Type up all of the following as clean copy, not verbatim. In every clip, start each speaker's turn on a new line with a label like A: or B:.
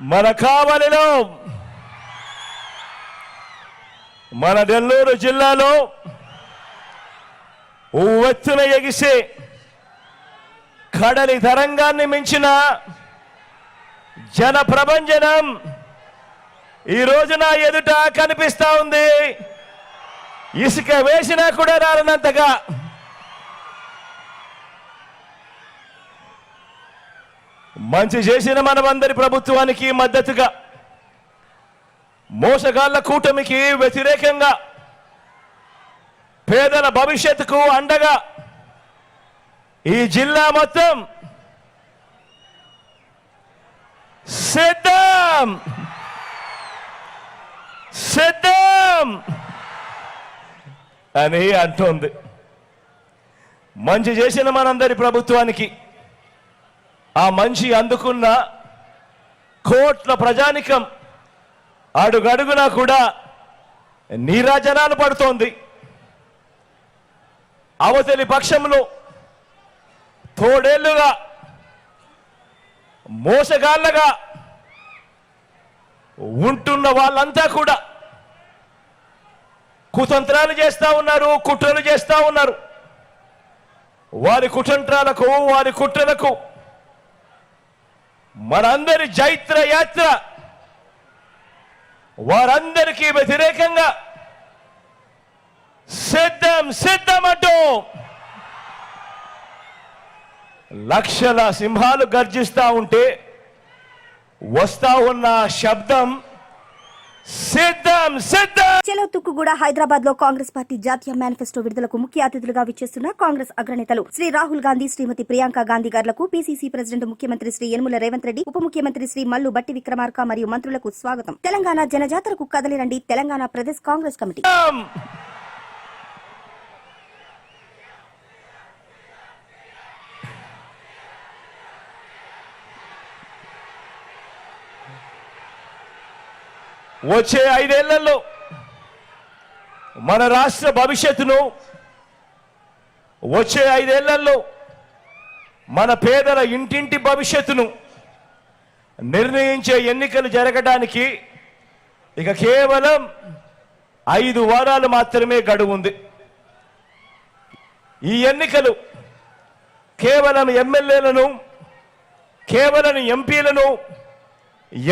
A: మన కావలిలో మన నెల్లూరు జిల్లాలో ఉవ్వెత్తున ఎగిసే కడలి తరంగాన్ని మించిన జన ప్రభంజనం ఈ రోజున ఎదుట కనిపిస్తా ఉంది. ఇసుక వేసినా కూడా రాలనంతగా మంచి చేసిన మనమందరి ప్రభుత్వానికి మద్దతుగా, మోసగాళ్ల కూటమికి వ్యతిరేకంగా, పేదల భవిష్యత్తుకు అండగా ఈ జిల్లా మొత్తం సిద్ధం సిద్ధం అని అంటోంది. మంచి చేసిన మనందరి ప్రభుత్వానికి, ఆ మంచి అందుకున్న కోట్ల ప్రజానికం అడుగడుగునా కూడా నీరాజనాలు పడుతోంది. అవతలి పక్షంలో తోడేళ్లుగా మోసగాళ్ళగా ఉంటున్న వాళ్ళంతా కూడా కుతంత్రాలు చేస్తా ఉన్నారు, కుట్రలు చేస్తా ఉన్నారు. వారి కుతంత్రాలకు, వారి కుట్రలకు మనందరి జైత్ర యాత్ర వారందరికీ వ్యతిరేకంగా సిద్ధం సిద్ధమంటూ లక్షల సింహాలు గర్జిస్తా ఉంటే వస్తా ఉన్న శబ్దం సిద్ధం సిద్ధం.
B: చలో తుక్కుగూడ హైదరాబాద్ లో కాంగ్రెస్ పార్టీ జాతీయ మేనిఫెస్టో విడుదలకు ముఖ్య అతిథులుగా విచ్చేస్తున్న కాంగ్రెస్ అగ్రనేతలు శ్రీ రాహుల్ గాంధీ, శ్రీమతి ప్రియాంక గాంధీ గారులకు పిసిసి ప్రెసిడెంట్ ముఖ్యమంత్రి శ్రీ యనమల రేవంత్ రెడ్డి, ఉప ముఖ్యమంత్రి శ్రీ మల్లు బట్టి విక్రమార్క మరియు మంత్రులకు స్వాగతం. తెలంగాణ జనజాతరకు కదలిరండి తెలంగాణ ప్రదేశ్ కాంగ్రెస్ కమిటీ.
A: వచ్చే 5 ఏళ్లలో మన రాష్ట్ర భవిష్యత్తును, వచ్చే 5 ఏళ్లలో మన పేదల ఇంటింటి భవిష్యత్తును నిర్ణయించే ఎన్నికలు జరగడానికి ఇక కేవలం 5 వారాలు మాత్రమే గడువు ఉంది. ఈ ఎన్నికలు కేవలం ఎమ్మెల్యేలను, కేవలం ఎంపీలను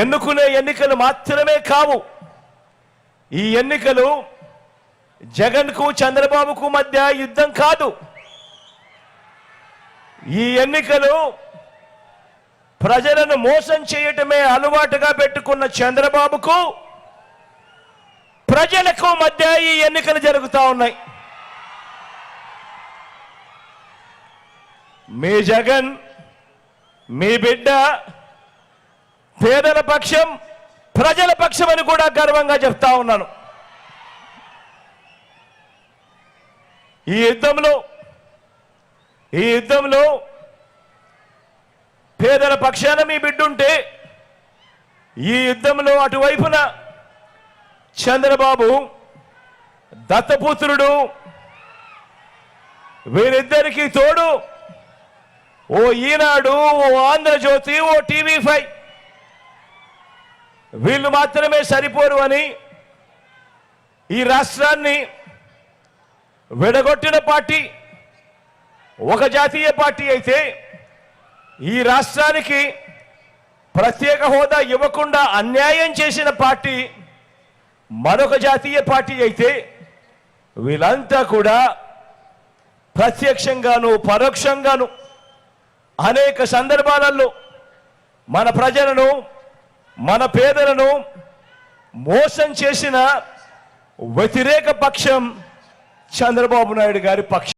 A: ఎన్నుకునే ఎన్నికలు మాత్రమే కావు. ఈ ఎన్నికలు జగన్కు, చంద్రబాబుకు మధ్య యుద్ధం కాదు. ఈ ఎన్నికలు ప్రజలను మోసం చేయటమే అలవాటుగా పెట్టుకున్న చంద్రబాబుకు, ప్రజలకు మధ్య ఈ ఎన్నికలు జరుగుతూ ఉన్నాయి. మీ జగన్, మీ బిడ్డ పేదల పక్షం, ప్రజల పక్షం అని కూడా గర్వంగా చెప్తా ఉన్నాను. ఈ యుద్ధంలో పేదల పక్షాన మీ బిడ్డుంటే, ఈ యుద్ధంలో అటువైపున చంద్రబాబు దత్తపుత్రుడు, వీరిద్దరికీ తోడు ఓ ఈనాడు, ఓ ఆంధ్రజ్యోతి, ఓ టీవీ5 వీళ్ళు మాత్రమే సరిపోరు అని ఈ రాష్ట్రాన్ని విడగొట్టిన పార్టీ ఒక జాతీయ పార్టీ అయితే, ఈ రాష్ట్రానికి ప్రత్యేక హోదా ఇవ్వకుండా అన్యాయం చేసిన పార్టీ మరొక జాతీయ పార్టీ అయితే, వీళ్ళంతా కూడా ప్రత్యక్షంగాను పరోక్షంగాను అనేక సందర్భాలలో మన ప్రజలను, మన పేదలను మోసం చేసిన వ్యతిరేక పక్షం చంద్రబాబు నాయుడు గారి పక్షం.